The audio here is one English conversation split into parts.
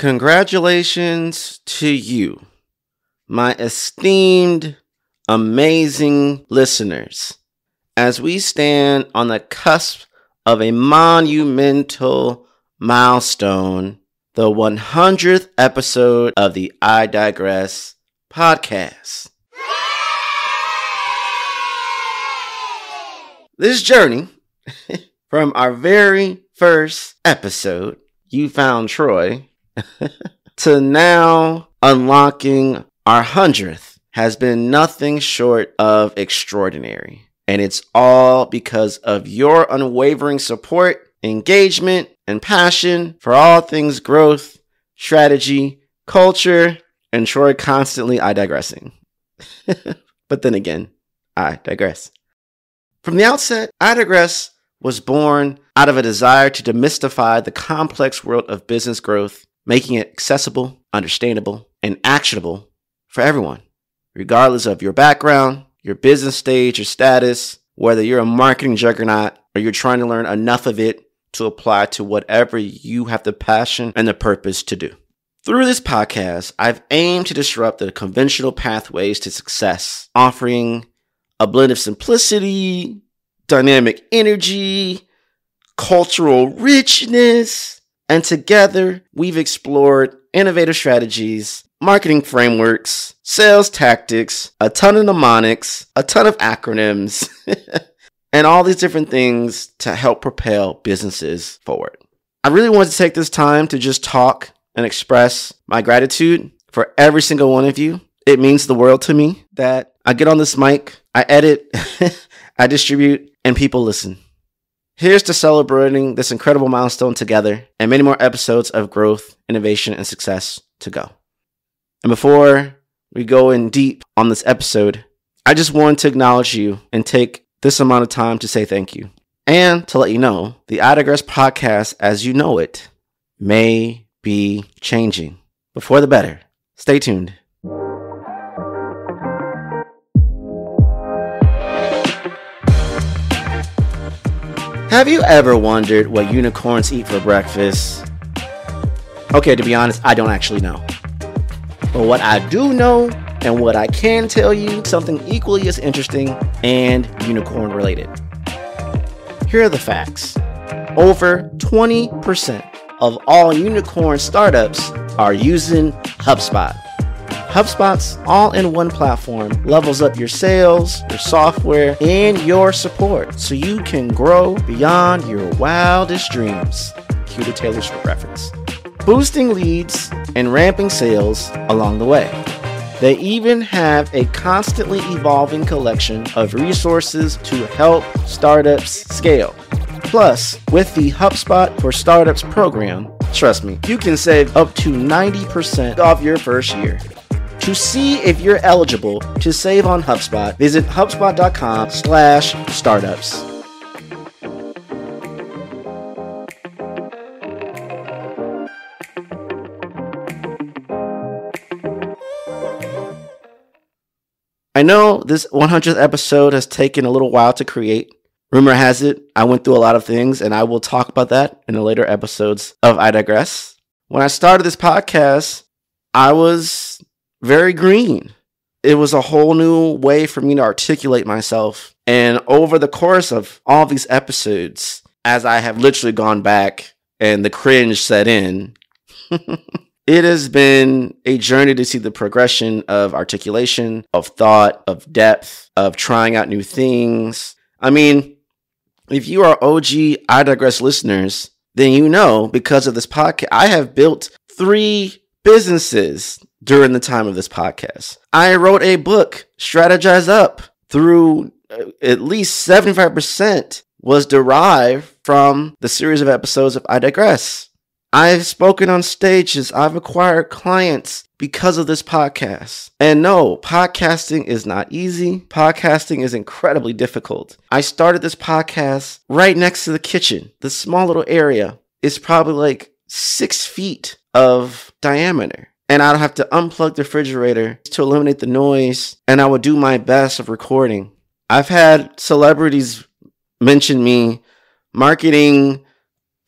Congratulations to you, my esteemed, amazing listeners, as we stand on the cusp of a monumental milestone, the 100th episode of the iDigress podcast. This journey, from our very first episode, You Found Troy, to now unlocking our 100th, has been nothing short of extraordinary. And it's all because of your unwavering support, engagement, and passion for all things growth, strategy, culture, and Troy constantly iDigressing. But then again, I digress. From the outset, iDigress was born out of a desire to demystify the complex world of business growth, making it accessible, understandable, and actionable for everyone, regardless of your background, your business stage or status, whether you're a marketing juggernaut or you're trying to learn enough of it to apply to whatever you have the passion and the purpose to do. Through this podcast, I've aimed to disrupt the conventional pathways to success, offering a blend of simplicity, dynamic energy, cultural richness, and together we've explored innovative strategies, marketing frameworks, sales tactics, a ton of mnemonics, a ton of acronyms, and all these different things to help propel businesses forward. I really wanted to take this time to just talk and express my gratitude for every single one of you. It means the world to me that I get on this mic, I edit, I distribute, and people listen. Here's to celebrating this incredible milestone together and many more episodes of growth, innovation, and success to go. And before we go in deep on this episode, I just want to acknowledge you and take this amount of time to say thank you. And to let you know, the iDigress podcast, as you know it, may be changing. But for the better. Stay tuned. Have you ever wondered what unicorns eat for breakfast? Okay, to be honest, I don't actually know. But what I do know, and what I can tell you, something equally as interesting and unicorn related. Here are the facts. Over 20% of all unicorn startups are using HubSpot. HubSpot's all-in-one platform levels up your sales, your software, and your support so you can grow beyond your wildest dreams. Cue the Taylor Swift reference. Boosting leads and ramping sales along the way. They even have a constantly evolving collection of resources to help startups scale. Plus, with the HubSpot for Startups program, trust me, you can save up to 90% off your first year. To see if you're eligible to save on HubSpot, visit HubSpot.com/startups. I know this 100th episode has taken a little while to create. Rumor has it, I went through a lot of things, and I will talk about that in the later episodes of iDigress. When I started this podcast, I was very green. It was a whole new way for me to articulate myself. And over the course of all these episodes, as I have literally gone back and the cringe set in, it has been a journey to see the progression of articulation, of thought, of depth, of trying out new things. I mean, if you are OG iDigress listeners, then you know, because of this podcast, I have built 3 businesses during the time of this podcast. I wrote a book, Strategize Up, through at least 75% was derived from the series of episodes of iDigress. I've spoken on stages. I've acquired clients because of this podcast. And no, podcasting is not easy. Podcasting is incredibly difficult. I started this podcast right next to the kitchen. This small little area is probably like 6 feet of diameter. And I'd have to unplug the refrigerator to eliminate the noise. And I would do my best of recording. I've had celebrities mention me marketing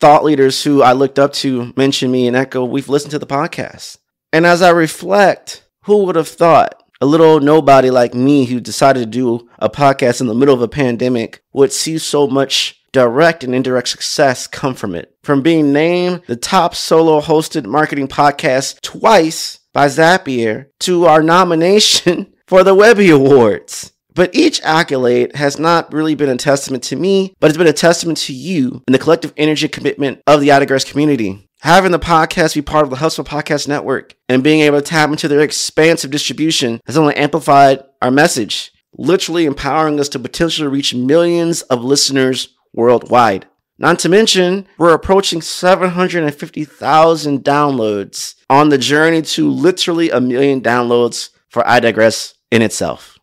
thought leaders who I looked up to mention me and echo, we've listened to the podcast. And as I reflect, who would have thought a little nobody like me who decided to do a podcast in the middle of a pandemic would see so much direct and indirect success come from it? From being named the top solo hosted marketing podcast twice by Zapier to our nomination for the Webby Awards. But each accolade has not really been a testament to me, but it's been a testament to you and the collective energy and commitment of the iDigress community. Having the podcast be part of the Hustle Podcast Network and being able to tap into their expansive distribution has only amplified our message, literally empowering us to potentially reach millions of listeners worldwide. Not to mention, we're approaching 750,000 downloads on the journey to literally 1 million downloads for iDigress in itself.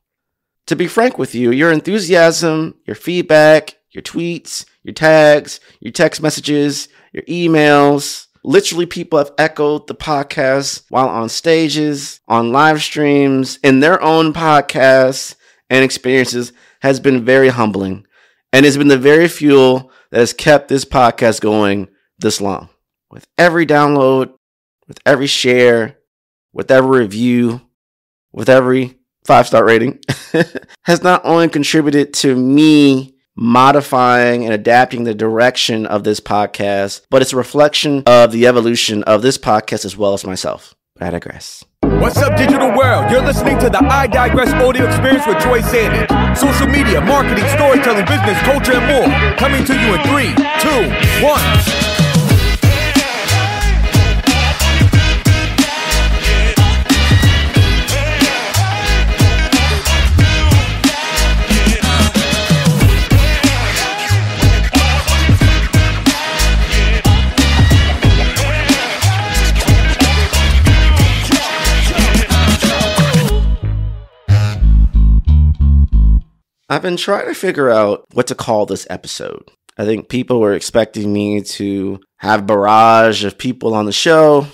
To be frank with you, your enthusiasm, your feedback, your tweets, your tags, your text messages, your emails, literally people have echoed the podcast while on stages, on live streams, in their own podcasts and experiences has been very humbling. And it's been the very fuel that has kept this podcast going this long. With every download, with every share, with every review, with every 5-star rating, has not only contributed to me modifying and adapting the direction of this podcast, but it's a reflection of the evolution of this podcast as well as myself. But I digress. What's up, digital world? You're listening to the iDigress audio experience with Troy Sandidge. Social media, marketing, storytelling, business, culture, and more. Coming to you in 3, 2, 1. I've been trying to figure out what to call this episode. I think people were expecting me to have a barrage of people on the show.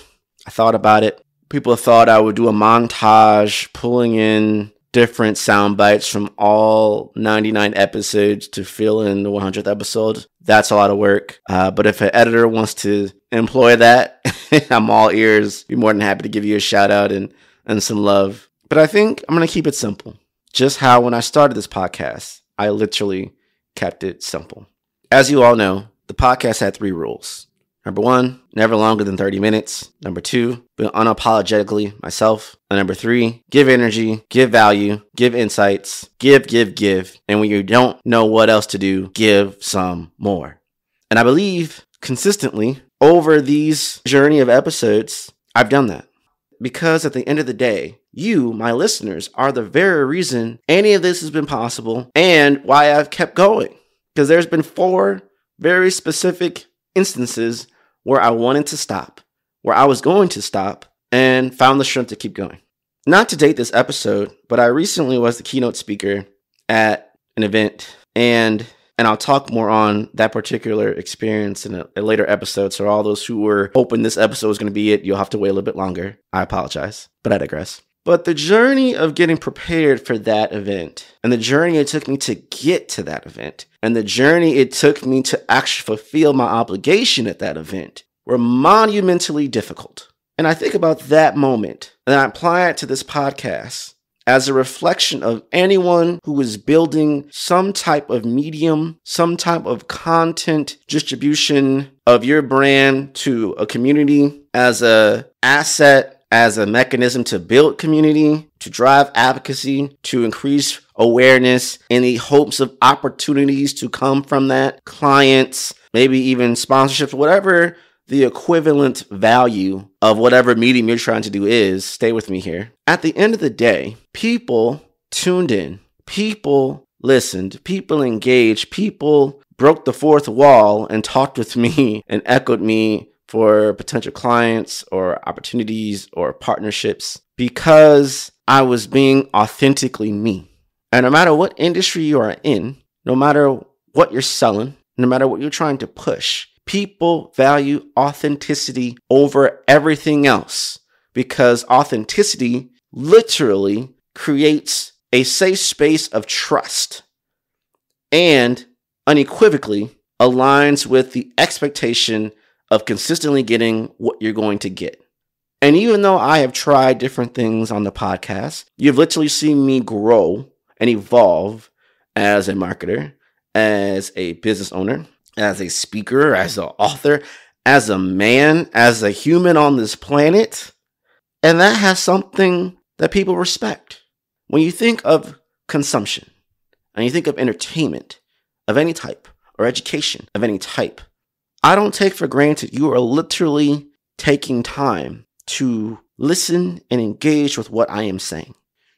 I thought about it. People thought I would do a montage pulling in different sound bites from all 99 episodes to fill in the 100th episode. That's a lot of work. But if an editor wants to employ that, I'm all ears. Be more than happy to give you a shout out and some love. But I think I'm going to keep it simple. Just how when I started this podcast, I literally kept it simple. As you all know, the podcast had 3 rules. Number 1, never longer than 30 minutes. Number 2, be unapologetically myself. And number 3, give energy, give value, give insights, give. And when you don't know what else to do, give some more. And I believe consistently over these journey of episodes, I've done that. Because at the end of the day, you, my listeners, are the very reason any of this has been possible and why I've kept going. Because there's been 4 very specific instances where I wanted to stop, where I was going to stop, and found the strength to keep going. Not to date this episode, but I recently was the keynote speaker at an event, and I'll talk more on that particular experience in a later episode. So all those who were hoping this episode was going to be it, you'll have to wait a little bit longer. I apologize, but I digress. But the journey of getting prepared for that event, and the journey it took me to get to that event, and the journey it took me to actually fulfill my obligation at that event were monumentally difficult. And I think about that moment, and I apply it to this podcast as a reflection of anyone who is building some type of medium, some type of content distribution of your brand to a community as an asset, as a mechanism to build community, to drive advocacy, to increase awareness in the hopes of opportunities to come from that, clients, maybe even sponsorships, whatever the equivalent value of whatever medium you're trying to do is. Stay with me here. At the end of the day, people tuned in, people listened, people engaged, people broke the fourth wall and talked with me and echoed me for potential clients or opportunities or partnerships because I was being authentically me. And no matter what industry you are in, no matter what you're selling, no matter what you're trying to push, people value authenticity over everything else because authenticity literally creates a safe space of trust and unequivocally aligns with the expectation of consistently getting what you're going to get. And even though I have tried different things on the podcast, you've literally seen me grow and evolve as a marketer, as a business owner, as a speaker, as an author, as a man, as a human on this planet. And that has something that people respect. When you think of consumption and you think of entertainment of any type or education of any type, I don't take for granted you are literally taking time to listen and engage with what I am saying.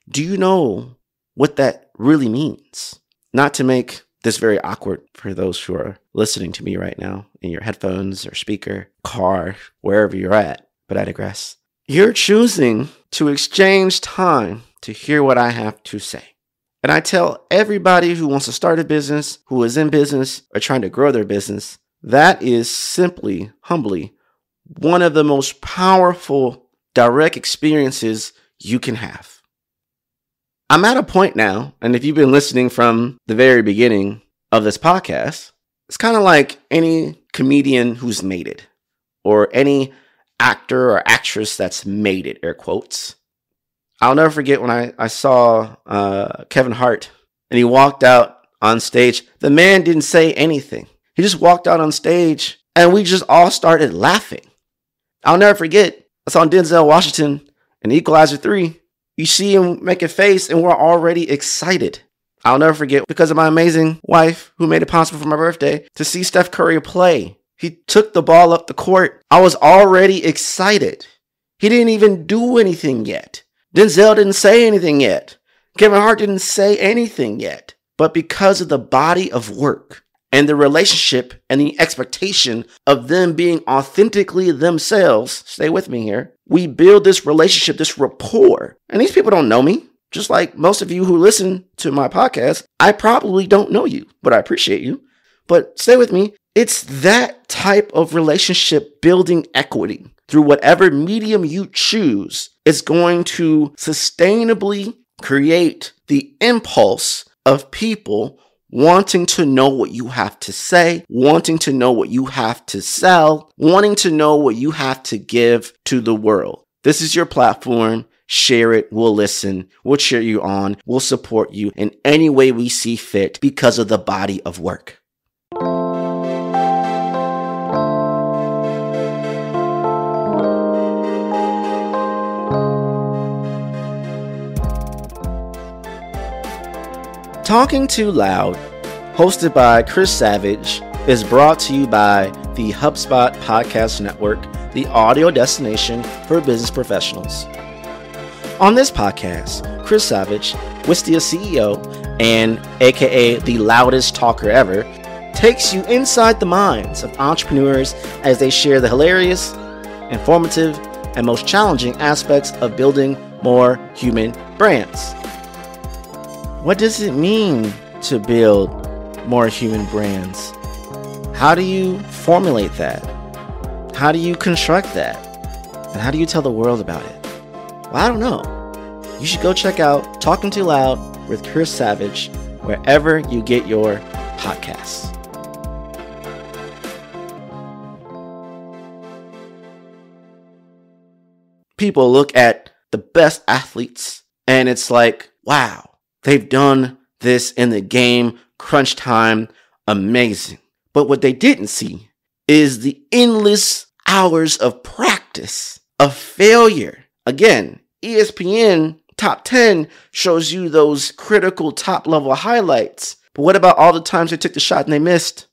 Do you know what that really means? Not to make this very awkward for those who are listening to me right now in your headphones or speaker, car, wherever you're at, but I digress. You're choosing to exchange time to hear what I have to say. And I tell everybody who wants to start a business, who is in business or trying to grow their business, that is simply, humbly, one of the most powerful direct experiences you can have. I'm at a point now, and if you've been listening from the very beginning of this podcast, it's kind of like any comedian who's made it, or any actor or actress that's made it, air quotes. I'll never forget when I saw Kevin Hart, and he walked out on stage. The man didn't say anything. He just walked out on stage, and we just all started laughing. I'll never forget, I saw Denzel Washington in Equalizer 3. You see him make a face and we're already excited. I'll never forget, because of my amazing wife who made it possible for my birthday, to see Steph Curry play. He took the ball up the court. I was already excited. He didn't even do anything yet. Denzel didn't say anything yet. Kevin Hart didn't say anything yet. But because of the body of work and the relationship and the expectation of them being authentically themselves, stay with me here, we build this relationship, this rapport. And these people don't know me. Just like most of you who listen to my podcast, I probably don't know you, but I appreciate you. But stay with me. It's that type of relationship building equity through whatever medium you choose is going to sustainably create the impulse of people wanting to know what you have to say, wanting to know what you have to sell, wanting to know what you have to give to the world. This is your platform. Share it. We'll listen. We'll cheer you on. We'll support you in any way we see fit because of the body of work. Talking Too Loud, hosted by Chris Savage, is brought to you by the HubSpot Podcast Network, the audio destination for business professionals. On this podcast, Chris Savage, Wistia CEO and aka the loudest talker ever, takes you inside the minds of entrepreneurs as they share the hilarious, informative, and most challenging aspects of building more human brands. What does it mean to build more human brands? How do you formulate that? How do you construct that? And how do you tell the world about it? Well, I don't know. You should go check out Talking Too Loud with Chris Savage wherever you get your podcasts. People look at the best athletes and it's like, wow. They've done this in the game, crunch time, amazing. But what they didn't see is the endless hours of practice, of failure. Again, ESPN Top 10 shows you those critical top-level highlights. But what about all the times they took the shot and they missed?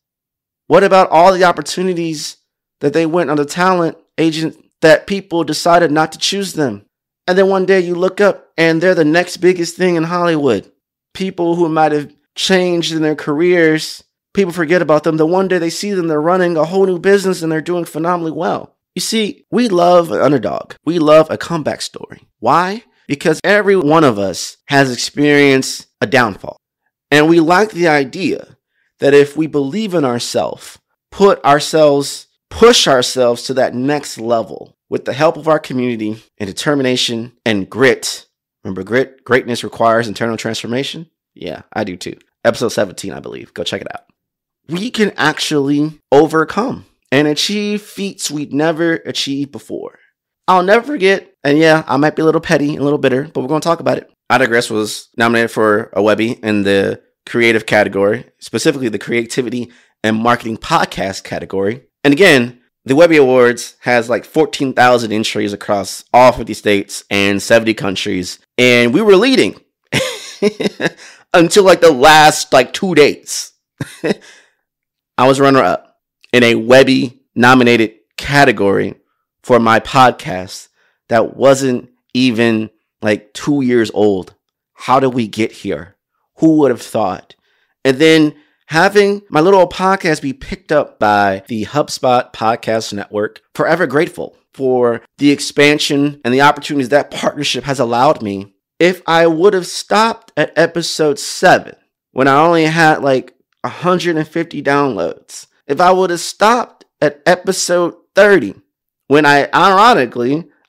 What about all the opportunities that they went on the talent agent that people decided not to choose them? And then one day you look up and they're the next biggest thing in Hollywood. People who might have changed in their careers, people forget about them. The one day they see them, they're running a whole new business and they're doing phenomenally well. You see, we love an underdog. We love a comeback story. Why? Because every one of us has experienced a downfall. And we like the idea that if we believe in ourselves, push ourselves to that next level, with the help of our community and determination and grit. Remember grit? Greatness requires internal transformation? Yeah, I do too. Episode 17, I believe. Go check it out. we can actually overcome and achieve feats we'd never achieved before. I'll never forget, and yeah, I might be a little petty and a little bitter, but we're going to talk about it. iDigress was nominated for a Webby in the creative category, specifically the creativity and marketing podcast category. And again, the Webby Awards has like 14,000 entries across all 50 states and 70 countries. And we were leading until like the last 2 days. I was runner up in a Webby nominated category for my podcast that wasn't even 2 years old. How did we get here? Who would have thought? And then having my little podcast be picked up by the HubSpot Podcast Network, forever grateful for the expansion and the opportunities that partnership has allowed me. If I would have stopped at episode 7, when I only had 150 downloads, if I would have stopped at episode 30, when I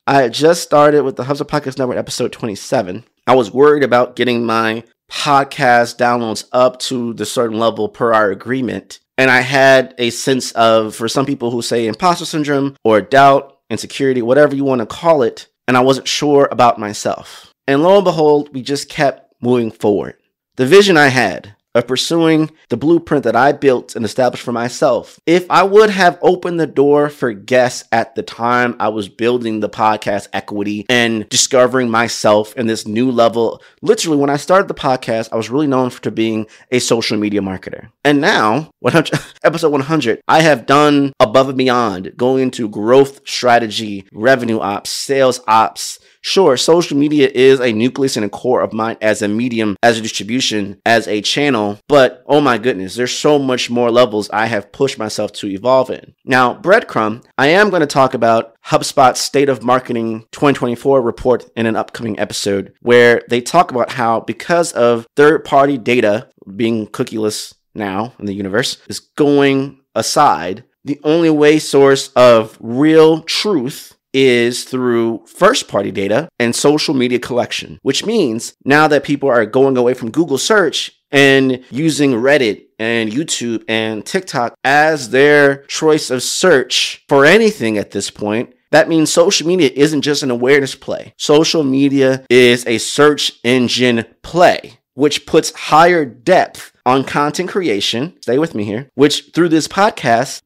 had just started with the HubSpot Podcast Network episode 27, I was worried about getting my podcast downloads up to the certain level per our agreement. And I had a sense of, for some people who say imposter syndrome or doubt, insecurity, whatever you want to call it. And I wasn't sure about myself. And lo and behold, we just kept moving forward. The vision I had of pursuing the blueprint that I built and established for myself. If I would have opened the door for guests at the time I was building the podcast equity and discovering myself in this new level, literally when I started the podcast, I was really known for being a social media marketer. And now, episode 100, I have done above and beyond, going into growth strategy, revenue ops, sales ops. Sure, social media is a nucleus and a core of mine as a medium, as a distribution, as a channel. But oh my goodness, there's so much more levels I have pushed myself to evolve in. Now, breadcrumb, I am going to talk about HubSpot's State of Marketing 2024 report in an upcoming episode where they talk about how because of third-party data being cookieless now in the universe is going aside, the only way source of real truth is through first-party data and social media collection, which means now that people are going away from Google search and using Reddit and YouTube and TikTok as their choice of search for anything at this point, that means social media isn't just an awareness play. Social media is a search engine play, which puts higher depth on content creation, stay with me here, which through this podcast,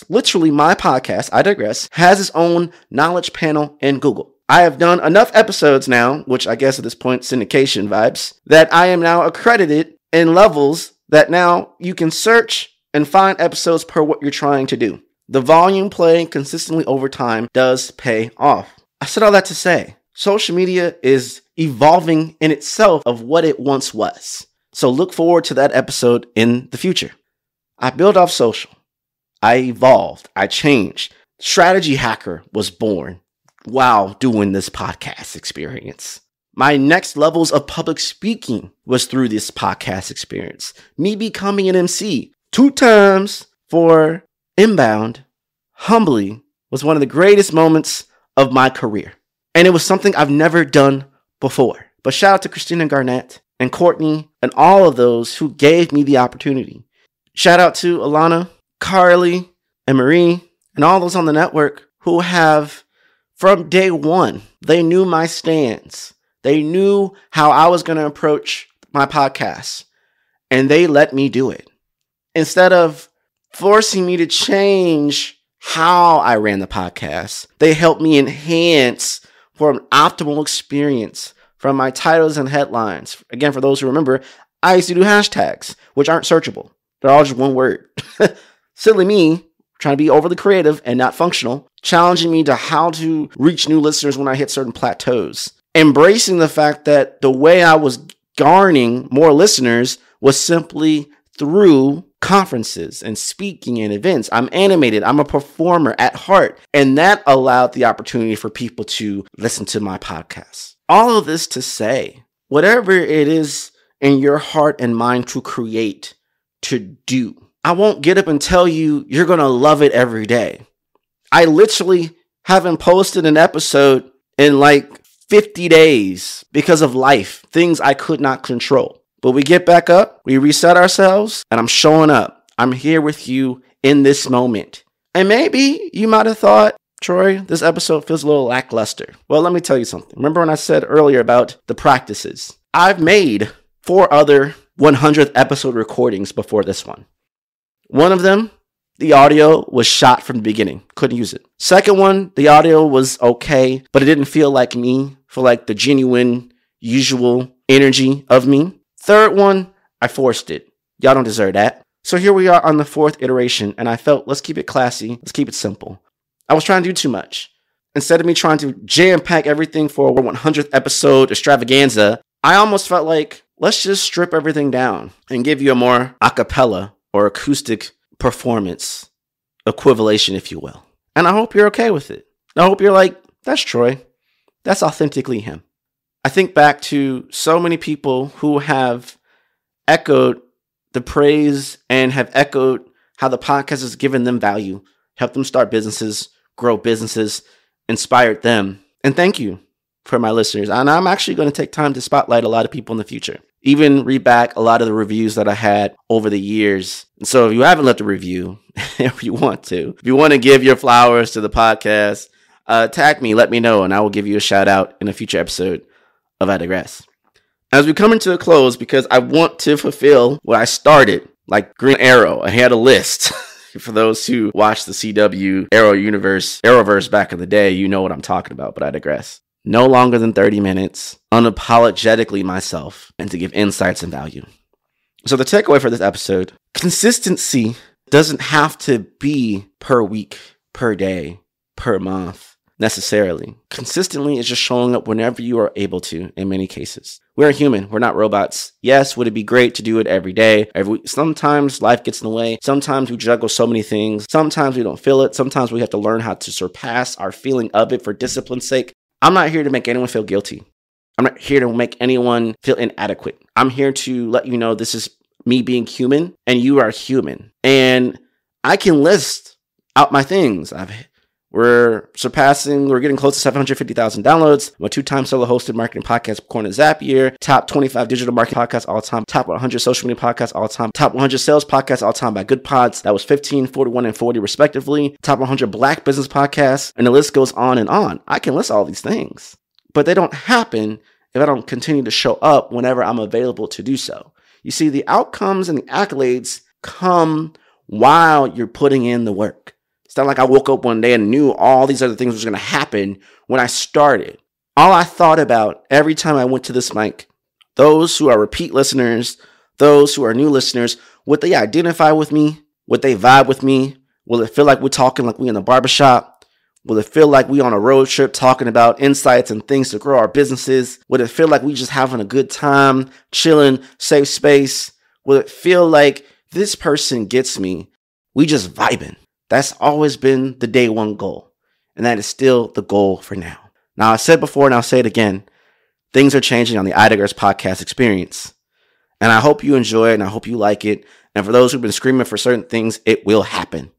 literally my podcast, iDigress, has its own knowledge panel in Google. I have done enough episodes now, which I guess at this point, syndication vibes, that I am now accredited in levels that now you can search and find episodes per what you're trying to do. The volume playing consistently over time does pay off. I said all that to say, social media is evolving in itself of what it once was. So look forward to that episode in the future. I built off social. I evolved. I changed. Strategy Hacker was born while doing this podcast experience. My next levels of public speaking was through this podcast experience. Me becoming an MC 2 times for Inbound, humbly, was one of the greatest moments of my career. And it was something I've never done before. But shout out to Christina Garnett and Courtney and all of those who gave me the opportunity. Shout out to Alana, Carly, and Marie, and all those on the network who have, from day one, they knew my stance. They knew how I was going to approach my podcast, and they let me do it. Instead of forcing me to change how I ran the podcast, they helped me enhance for an optimal experience from my titles and headlines. Again, for those who remember, I used to do hashtags, which aren't searchable. They're all just one word. Silly me, trying to be overly creative and not functional, challenging me to how to reach new listeners when I hit certain plateaus. Embracing the fact that the way I was garnering more listeners was simply through conferences and speaking and events. I'm animated. I'm a performer at heart. And that allowed the opportunity for people to listen to my podcast. All of this to say, whatever it is in your heart and mind to create, to do, I won't get up and tell you you're going to love it every day. I literally haven't posted an episode in 50 days because of life, things I could not control. But we get back up, we reset ourselves, and I'm showing up. I'm here with you in this moment. And maybe you might have thought, Troy, this episode feels a little lackluster. Well, let me tell you something. Remember when I said earlier about the practices? I've made 4 other 100th episode recordings before this one. One of them, the audio was shot from the beginning. Couldn't use it. Second one, the audio was okay, but it didn't feel like me, for like the genuine, usual energy of me. Third one, I forced it. Y'all don't deserve that. So here we are on the 4th iteration, and I felt, let's keep it classy. Let's keep it simple. I was trying to do too much. Instead of me trying to jam-pack everything for a 100th episode extravaganza, I almost felt like, let's just strip everything down and give you a more a cappella or acoustic performance equivalation, if you will. And I hope you're okay with it. I hope you're like, that's Troy. That's authentically him. I think back to so many people who have echoed the praise and have echoed how the podcast has given them value, helped them start businesses, grow businesses, inspired them. And thank you for my listeners. And I'm actually going to take time to spotlight a lot of people in the future. Even read back a lot of the reviews that I had over the years. And so if you haven't left a review, if you want to give your flowers to the podcast, tag me, let me know, and I will give you a shout out in a future episode of iDigress. As we come into a close, because I want to fulfill what I started, like Green Arrow, I had a list. For those who watched the CW Arrowverse back in the day, you know what I'm talking about, but I digress. No longer than 30 minutes, unapologetically myself, and to give insights and value. So the takeaway for this episode, consistency doesn't have to be per week, per day, per month, necessarily. Consistently is just showing up whenever you are able to, in many cases. We're human. We're not robots. Yes, would it be great to do it every day, every week? Sometimes life gets in the way. Sometimes we juggle so many things. Sometimes we don't feel it. Sometimes we have to learn how to surpass our feeling of it for discipline's sake. I'm not here to make anyone feel guilty. I'm not here to make anyone feel inadequate. I'm here to let you know this is me being human and you are human. And I can list out my things. We're getting close to 750,000 downloads. I'm a 2-time solo hosted marketing podcast according to Zapier, top 25 digital marketing podcasts all time, top 100 social media podcasts all time, top 100 sales podcasts all time by GoodPods. That was 15, 41, and 40 respectively. Top 100 black business podcasts, and the list goes on and on. I can list all these things, but they don't happen if I don't continue to show up whenever I'm available to do so. You see, the outcomes and the accolades come while you're putting in the work. It's not like I woke up one day and knew all these other things was going to happen when I started. All I thought about every time I went to this mic, those who are repeat listeners, those who are new listeners, would they identify with me? Would they vibe with me? Will it feel like we're talking like we in the barbershop? Will it feel like we on a road trip talking about insights and things to grow our businesses? Would it feel like we just having a good time, chilling, safe space? Will it feel like this person gets me? We just vibing. That's always been the day one goal. And that is still the goal for now. Now, I said before and I'll say it again. Things are changing on the iDigress podcast experience. And I hope you enjoy it and I hope you like it. And for those who've been screaming for certain things, it will happen.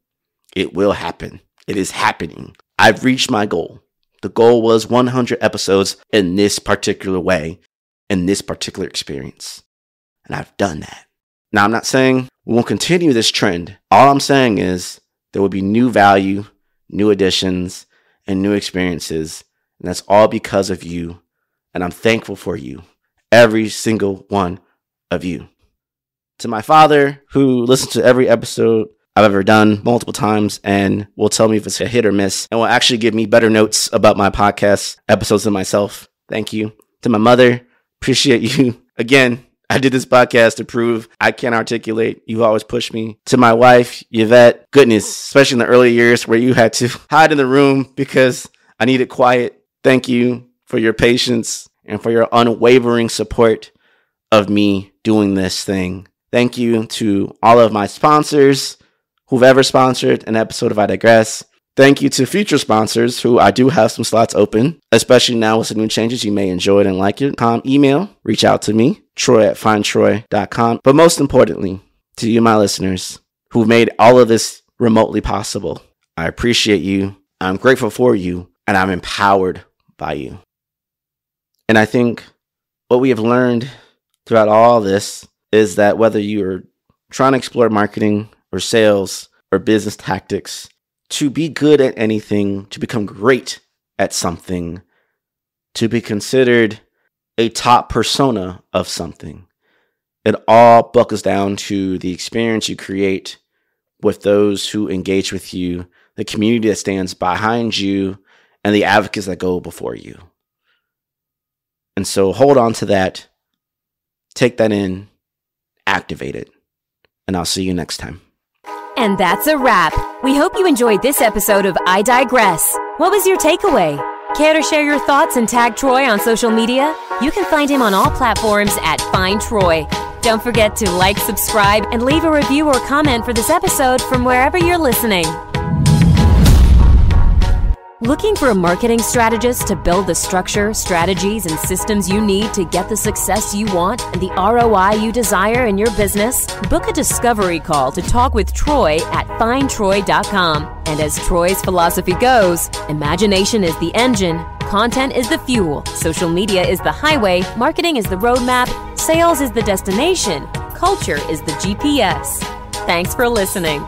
It will happen. It is happening. I've reached my goal. The goal was 100 episodes in this particular way, in this particular experience. And I've done that. Now, I'm not saying we won't continue this trend. All I'm saying is there will be new value, new additions, and new experiences. And that's all because of you. And I'm thankful for you. Every single one of you. To my father, who listens to every episode I've ever done multiple times and will tell me if it's a hit or miss and will actually give me better notes about my podcast episodes than myself. Thank you. To my mother, appreciate you. Again, I did this podcast to prove I can articulate. You always push me. To my wife, Yvette, goodness, especially in the early years where you had to hide in the room because I needed quiet. Thank you for your patience and for your unwavering support of me doing this thing. Thank you to all of my sponsors who've ever sponsored an episode of iDigress. Thank you to future sponsors who I do have some slots open, especially now with some new changes. You may enjoy it and like it. Email, reach out to me, troy@findtroy.com. But most importantly, to you, my listeners, who've made all of this remotely possible. I appreciate you. I'm grateful for you, and I'm empowered by you. And I think what we have learned throughout all this is that whether you're trying to explore marketing or sales or business tactics, to be good at anything, to become great at something, to be considered a top persona of something. It all buckles down to the experience you create with those who engage with you, the community that stands behind you, and the advocates that go before you. And so hold on to that, take that in, activate it, and I'll see you next time. And that's a wrap. We hope you enjoyed this episode of I Digress. What was your takeaway? Care to share your thoughts and tag Troy on social media? You can find him on all platforms at Find Troy. Don't forget to like, subscribe, and leave a review or comment for this episode from wherever you're listening. Looking for a marketing strategist to build the structure, strategies, and systems you need to get the success you want and the ROI you desire in your business? Book a discovery call to talk with Troy at findtroy.com. And as Troy's philosophy goes, imagination is the engine, content is the fuel, social media is the highway, marketing is the roadmap, sales is the destination, culture is the GPS. Thanks for listening.